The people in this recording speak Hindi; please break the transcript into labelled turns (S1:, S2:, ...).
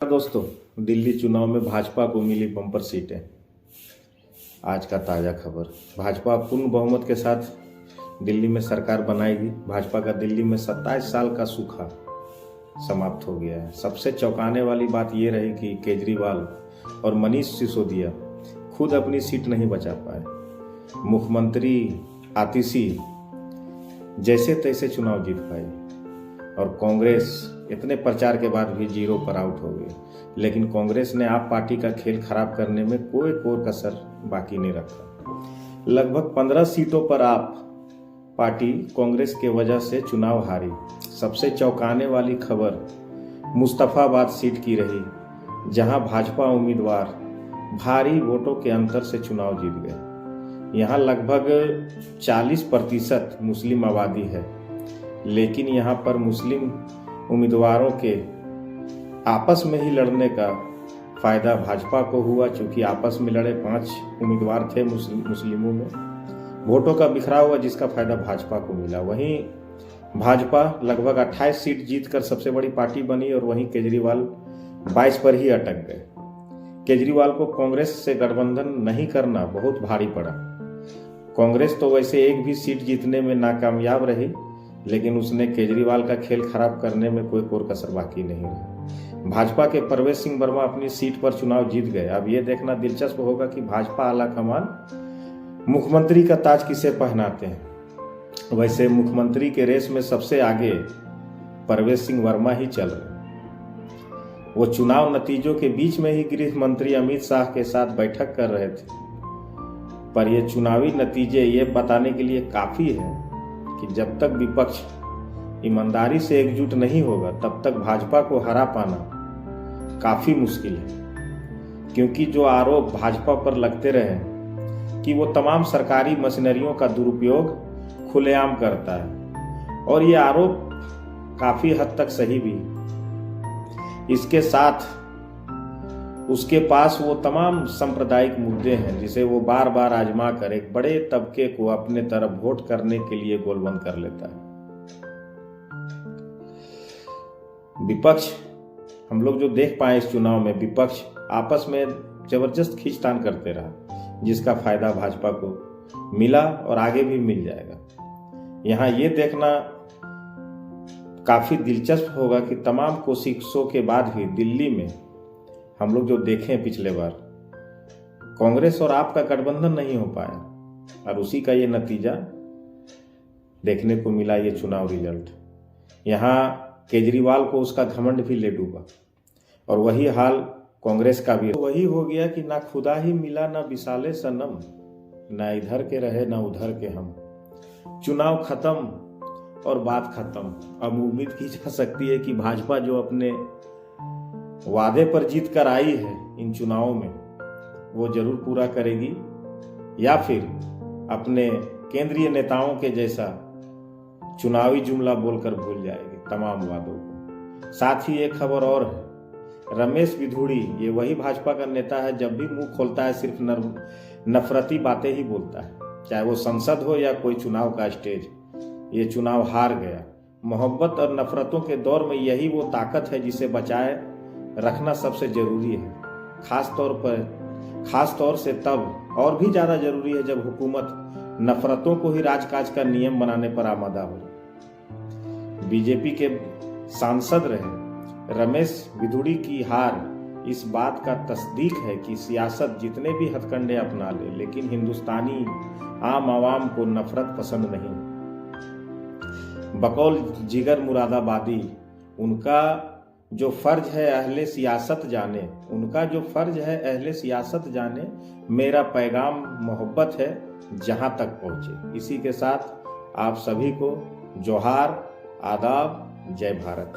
S1: दोस्तों, दिल्ली चुनाव में भाजपा को मिली बम्पर सीटें। आज का ताज़ा खबर, भाजपा पूर्ण बहुमत के साथ दिल्ली में सरकार बनाएगी। भाजपा का दिल्ली में 27 साल का सूखा समाप्त हो गया है। सबसे चौंकाने वाली बात यह रही कि केजरीवाल और मनीष सिसोदिया खुद अपनी सीट नहीं बचा पाए। मुख्यमंत्री आतिशी जैसे तैसे चुनाव जीत पाई और कांग्रेस इतने प्रचार के बाद भी जीरो पर आउट हो गई। लेकिन कांग्रेस ने आप पार्टी का खेल खराब करने में कोई कसर बाकी नहीं रखा। लगभग 15 सीटों पर आप पार्टी कांग्रेस के वजह से चुनाव हारी। सबसे चौंकाने वाली खबर मुस्तफाबाद सीट की रही, जहां भाजपा उम्मीदवार भारी वोटों के अंतर से चुनाव जीत गए। यहां लगभग 40% मुस्लिम आबादी है, लेकिन यहां पर मुस्लिम उम्मीदवारों के आपस में ही लड़ने का फायदा भाजपा को हुआ। चूंकि आपस में लड़े 5 उम्मीदवार थे मुस्लिमों में, वोटों का बिखराव हुआ जिसका फायदा भाजपा को मिला। वहीं भाजपा लगभग 28 सीट जीतकर सबसे बड़ी पार्टी बनी और वहीं केजरीवाल 22 पर ही अटक गए। केजरीवाल को कांग्रेस से गठबंधन नहीं करना बहुत भारी पड़ा। कांग्रेस तो वैसे एक भी सीट जीतने में नाकामयाब रही, लेकिन उसने केजरीवाल का खेल खराब करने में कोई कसर बाकी नहीं रही। भाजपा के प्रवेश सिंह वर्मा अपनी सीट पर चुनाव जीत गए। अब यह देखना दिलचस्प होगा कि भाजपा आलाकमान मुख्यमंत्री का ताज किसे पहनाते हैं। वैसे मुख्यमंत्री के रेस में सबसे आगे प्रवेश सिंह वर्मा ही चल रहे। वो चुनाव नतीजों के बीच में ही गृह मंत्री अमित शाह के साथ बैठक कर रहे थे, पर ये चुनावी नतीजे ये बताने के लिए काफी है कि जब तक विपक्ष ईमानदारी से एकजुट नहीं होगा तब तक भाजपा को हरा पाना काफी मुश्किल है। क्योंकि जो आरोप भाजपा पर लगते रहे कि वो तमाम सरकारी मशीनरियों का दुरुपयोग खुलेआम करता है, और ये आरोप काफी हद तक सही भी है। इसके साथ उसके पास वो तमाम सांप्रदायिक मुद्दे हैं जिसे वो बार बार आजमा कर एक बड़े तबके को अपने तरफ वोट करने के लिए गोलबंद कर लेता है। विपक्ष, हम लोग जो देख पाए इस चुनाव में, विपक्ष आपस में जबरदस्त खींचतान करते रहा, जिसका फायदा भाजपा को मिला और आगे भी मिल जाएगा। यहां ये देखना काफी दिलचस्प होगा कि तमाम कोशिशों के बाद भी दिल्ली में हम लोग जो देखें पिछले बार, कांग्रेस और आप का गठबंधन नहीं हो पाया और उसी का ये नतीजा देखने को मिला। ये चुनाव रिजल्ट, यहाँ केजरीवाल को उसका घमंड भी ले डूबा और वही हाल कांग्रेस का भी वही हो गया कि ना खुदा ही मिला ना विशाले सनम, ना इधर के रहे ना उधर के हम। चुनाव खत्म और बात खत्म। अब उम्मीद की जा सकती है कि भाजपा जो अपने वादे पर जीत कर आई है इन चुनावों में, वो जरूर पूरा करेगी, या फिर अपने केंद्रीय नेताओं के जैसा चुनावी जुमला बोलकर भूल जाएगी तमाम वादों को। साथ ही एक खबर और है, रमेश बिधूड़ी, ये वही भाजपा का नेता है जब भी मुंह खोलता है सिर्फ नफरती बातें ही बोलता है, चाहे वो संसद हो या कोई चुनाव का स्टेज। ये चुनाव हार गया। मोहब्बत और नफरतों के दौर में यही वो ताकत है जिसे बचाए रखना सबसे जरूरी है। खास तौर से तब और भी ज्यादा जरूरी है जब हुकूमत नफरतों को ही राजकाज का नियम बनाने पर आमादा हो। बीजेपी के सांसद रहे रमेश बिधूड़ी की हार इस बात का तस्दीक है कि सियासत जितने भी हथकंडे अपना ले, लेकिन हिंदुस्तानी आम आवाम को नफरत पसंद नहीं। बकौल जिगर मुरादाबादी, उनका जो फर्ज है अहले सियासत जाने, मेरा पैगाम मोहब्बत है जहां तक पहुंचे। इसी के साथ आप सभी को जोहार, आदाब, जय भारत।